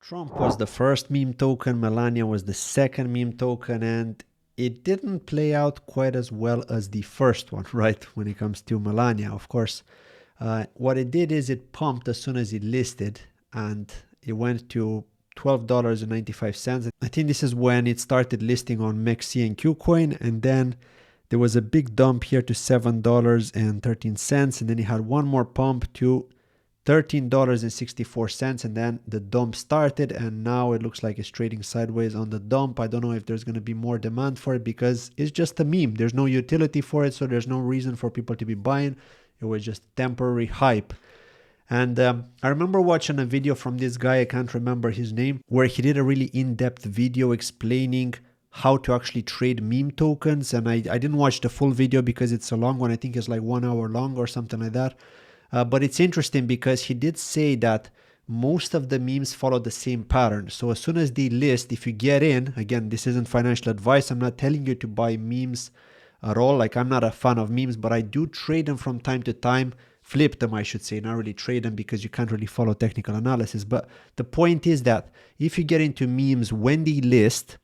Trump was the first meme token, Melania was the second meme token, and it didn't play out quite as well as the first one, right? When it comes to Melania, of course. What it did is it pumped as soon as it listed, and it went to $12.95. I think this is when it started listing on MEXC and KuCoin, and then there was a big dump here to $7.13, and then it had one more pump to $13.64, and then the dump started, and now it looks like it's trading sideways on the dump. I don't know if there's going to be more demand for it because it's just a meme. There's no utility for it, so there's no reason for people to be buying. It was just temporary hype. And I remember watching a video from this guy, I can't remember his name, where he did a really in-depth video explaining how to actually trade meme tokens. And I didn't watch the full video because it's a long one. I think it's like 1 hour long or something like that. But it's interesting because he did say that most of the memes follow the same pattern. So as soon as they list, if you get in, again, this isn't financial advice. I'm not telling you to buy memes at all. Like, I'm not a fan of memes, but I do trade them from time to time. Flip them, I should say, not really trade them because you can't really follow technical analysis. But the point is that if you get into memes when they list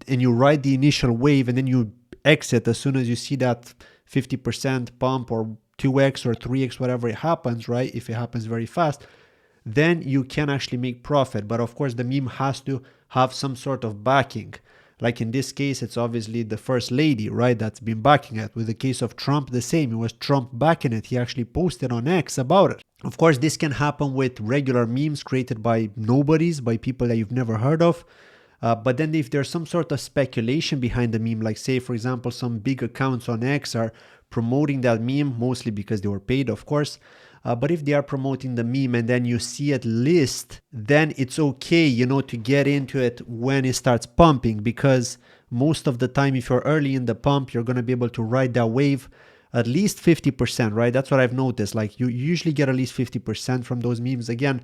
and you ride the initial wave and then you exit as soon as you see that 50% pump or 2x or 3x, whatever it happens, right? If it happens very fast, then you can actually make profit. But of course, the meme has to have some sort of backing. Like in this case, it's obviously the first lady, right? That's been backing it. With the case of Trump, the same. It was Trump backing it. He actually posted on X about it. Of course, this can happen with regular memes created by nobodies, by people that you've never heard of. But then if there's some sort of speculation behind the meme, like say, for example, some big accounts on X are promoting that meme, mostly because they were paid, of course. But if they are promoting the meme and then you see it list, then it's okay, to get into it when it starts pumping, because most of the time, if you're early in the pump, you're going to be able to ride that wave at least 50%, right? That's what I've noticed. Like, you usually get at least 50% from those memes. Again,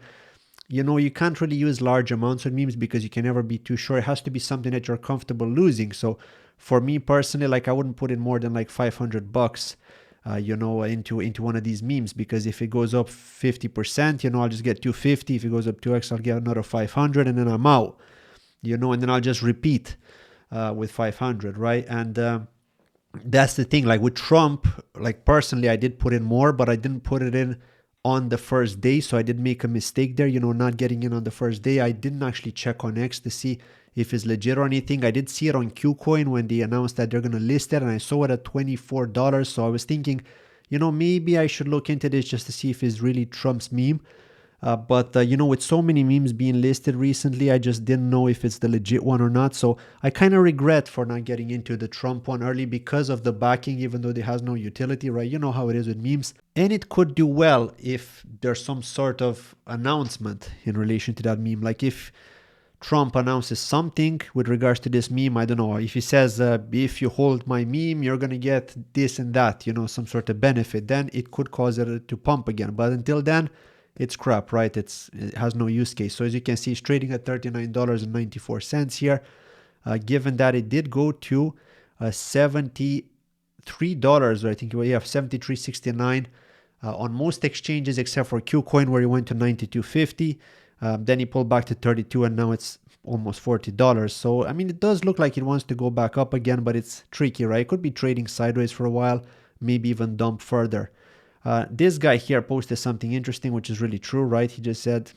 you can't really use large amounts of memes because you can never be too sure. It has to be something that you're comfortable losing. So for me personally, like, I wouldn't put in more than like $500, into one of these memes, because if it goes up 50%, I'll just get 250. If it goes up 2x, I'll get another 500, and then I'm out, and then I'll just repeat with 500, right? And that's the thing. Like with Trump, like personally, I did put in more, but I didn't put it in on the first day. So I did make a mistake there, not getting in on the first day. I didn't actually check on X to see if it's legit or anything. I did see it on KuCoin when they announced that they're going to list it, and I saw it at $24. So I was thinking, maybe I should look into this just to see if it's really Trump's meme. But with so many memes being listed recently, I just didn't know if it's the legit one or not. So I kind of regret for not getting into the Trump one early because of the backing, even though it has no utility, right? You know how it is with memes. And it could do well if there's some sort of announcement in relation to that meme. Like if Trump announces something with regards to this meme, I don't know, if he says, if you hold my meme, you're going to get this and that, some sort of benefit, then it could cause it to pump again. But until then, it's crap, right? It has no use case. So as you can see, it's trading at $39.94 here. Given that it did go to $73, or I think we have $73.69 on most exchanges except for KuCoin, where it went to $92.50. Then he pulled back to 32, and now it's almost $40. So, I mean, it does look like it wants to go back up again, but it's tricky, right? It could be trading sideways for a while, maybe even dump further. This guy here posted something interesting, which is really true, right? He just said,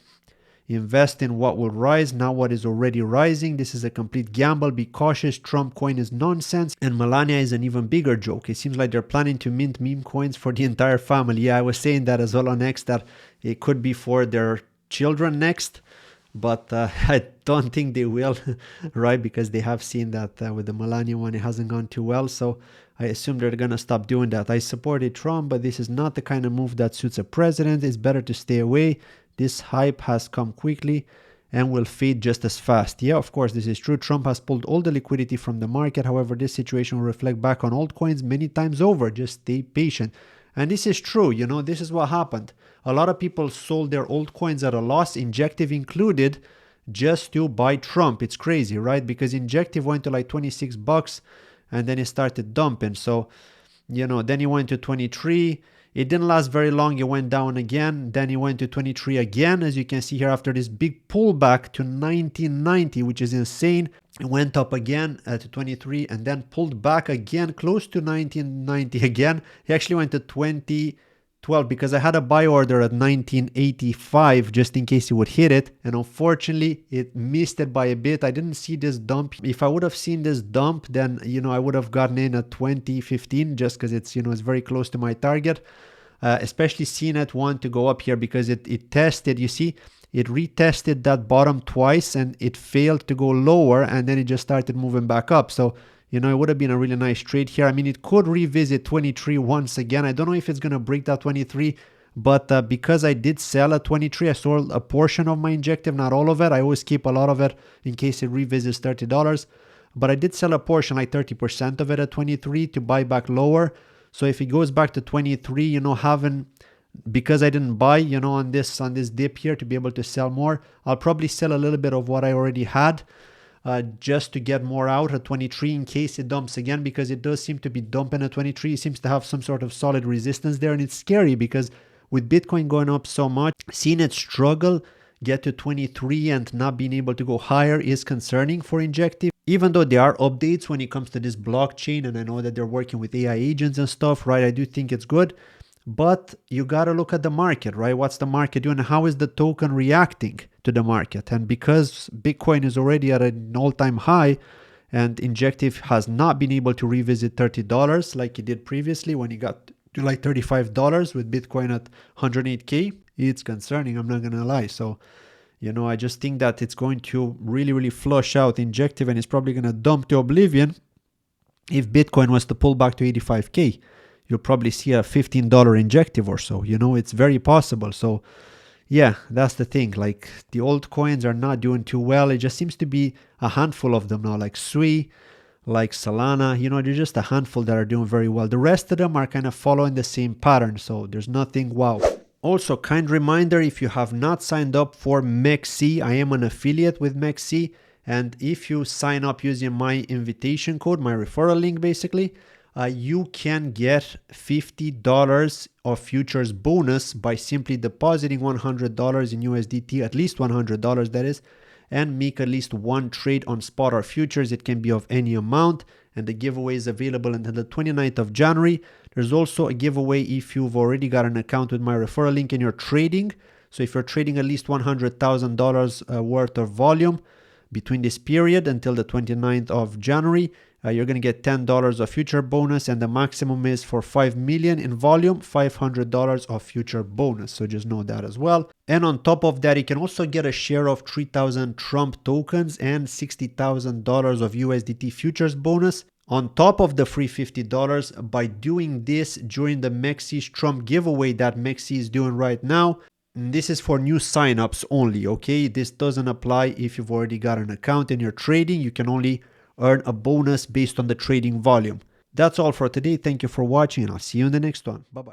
invest in what will rise, not what is already rising. This is a complete gamble. Be cautious. Trump coin is nonsense. And Melania is an even bigger joke. It seems like they're planning to mint meme coins for the entire family. Yeah, I was saying that as well on X, that it could be for their children next, but I don't think they will, right? Because they have seen that with the Melania one, it hasn't gone too well. So I assume they're going to stop doing that. I supported Trump, but this is not the kind of move that suits a president. It's better to stay away. This hype has come quickly and will fade just as fast. Yeah, of course, this is true. Trump has pulled all the liquidity from the market. However, this situation will reflect back on altcoins many times over. Just stay patient. And this is true. This is what happened. A lot of people sold their altcoins at a loss, Injective included, just to buy Trump. It's crazy, right? Because Injective went to like $26 and then it started dumping. So, then it went to 23. It didn't last very long. It went down again. Then it went to 23 again. As you can see here, after this big pullback to 1990, which is insane. It went up again to 23 and then pulled back again close to 1990 again. It actually went to 2012 because I had a buy order at 1985 just in case it would hit it. And unfortunately, it missed it by a bit. I didn't see this dump. If I would have seen this dump, then, I would have gotten in at 2015 just because it's, it's very close to my target. Especially seeing it want to go up here because it tested, you see, it retested that bottom twice and it failed to go lower and then it just started moving back up. So, it would have been a really nice trade here. I mean, it could revisit 23 once again. I don't know if it's going to break that 23, but because I did sell at 23, I sold a portion of my injective, not all of it. I always keep a lot of it in case it revisits $30. But I did sell a portion, like 30% of it at 23 to buy back lower. So if it goes back to 23, because I didn't buy, on this dip here to be able to sell more, I'll probably sell a little bit of what I already had just to get more out at 23 in case it dumps again, because it does seem to be dumping at 23. It seems to have some sort of solid resistance there, and it's scary because with Bitcoin going up so much, seeing it struggle, get to 23 and not being able to go higher is concerning for Injective. Even though there are updates when it comes to this blockchain, and I know that they're working with AI agents and stuff, right? I do think it's good, but you got to look at the market, right? What's the market doing? How is the token reacting to the market? And because Bitcoin is already at an all-time high and Injective has not been able to revisit $30 like it did previously when it got to like $35 with Bitcoin at 108K, it's concerning, I'm not going to lie. So, I just think that it's going to really, really flush out Injective and it's probably going to dump to oblivion. If Bitcoin was to pull back to 85K, you'll probably see a $15 Injective or so. It's very possible. So, yeah, that's the thing. Like, the altcoins are not doing too well. It just seems to be a handful of them now, like Sui, like Solana. There's just a handful that are doing very well. The rest of them are kind of following the same pattern. So, there's nothing wow. Also, kind reminder, if you have not signed up for MEXC, I am an affiliate with MEXC. And if you sign up using my invitation code, my referral link basically, you can get $50 of futures bonus by simply depositing $100 in USDT, at least $100 that is, and make at least one trade on spot or futures. It can be of any amount, and the giveaway is available until the 29th of January. There's also a giveaway if you've already got an account with my referral link and you're trading. So if you're trading at least $100,000 worth of volume between this period until the 29th of January, you're going to get $10 of future bonus, and the maximum is for 5 million in volume, $500 of future bonus. So just know that as well. And on top of that, you can also get a share of 3,000 Trump tokens and $60,000 of USDT futures bonus on top of the free $50 by doing this during the MEXC's Trump giveaway that MEXC is doing right now. And this is for new signups only, okay? This doesn't apply if you've already got an account and you're trading. You can only earn a bonus based on the trading volume. That's all for today. Thank you for watching, and I'll see you in the next one. Bye-bye.